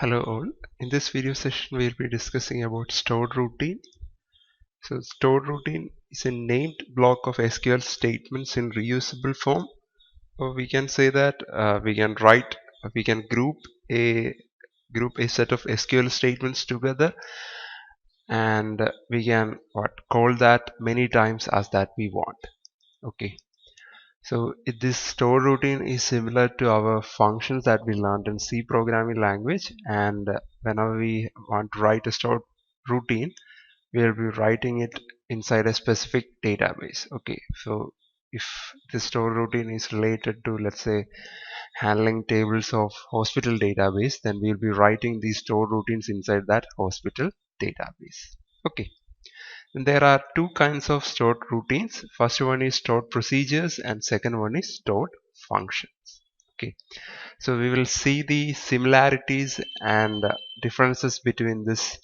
Hello all. In this video session we'll be discussing about stored routine. So stored routine is a named block of SQL statements in reusable form. Or we can say that we can group a set of SQL statements together, and we can call that many times as that we want. Okay. So this store routine is similar to our functions that we learned in C programming language, and whenever we want to write a store routine, we'll be writing it inside a specific database. Okay, so if the store routine is related to, let's say, handling tables of hospital database, then we'll be writing these store routines inside that hospital database. Okay. And there are two kinds of stored routines. First one is stored procedures and second one is stored functions. Okay, so we will see the similarities and differences between this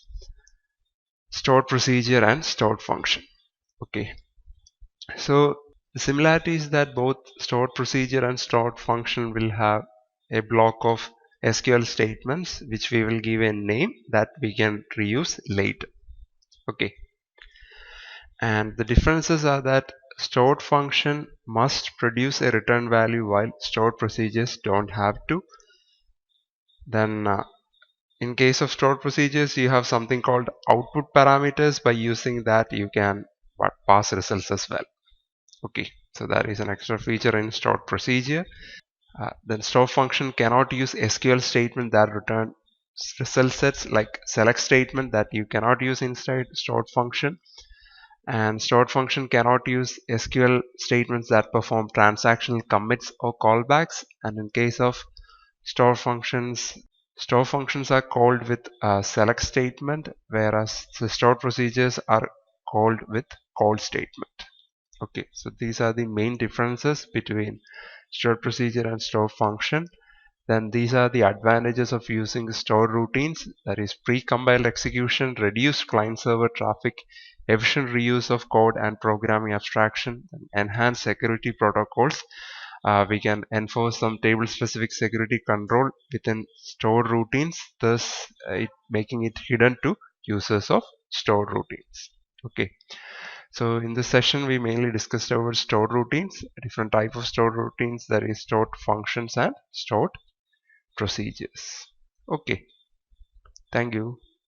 stored procedure and stored function. Okay, so the similarity is that both stored procedure and stored function will have a block of SQL statements which we will give a name that we can reuse later. Okay, and the differences are that stored function must produce a return value while stored procedures don't have to. Then in case of stored procedures, you have something called output parameters. By using that, you can pass results as well. Okay, so that is an extra feature in stored procedure. Then stored function cannot use SQL statement that return result sets, like select statement that you cannot use inside stored function. And stored function cannot use SQL statements that perform transactional commits or callbacks. And in case of store functions, store functions are called with a select statement, whereas the stored procedures are called with call statement. Okay, so these are the main differences between stored procedure and stored function. Then these are the advantages of using stored routines, that is pre-compiled execution, reduced client-server traffic, efficient reuse of code and programming abstraction, and enhanced security protocols. We can enforce some table-specific security control within stored routines, thus making it hidden to users of stored routines. Okay. So in this session, we mainly discussed about stored routines, different type of stored routines, that is stored functions and stored procedures. Okay, thank you.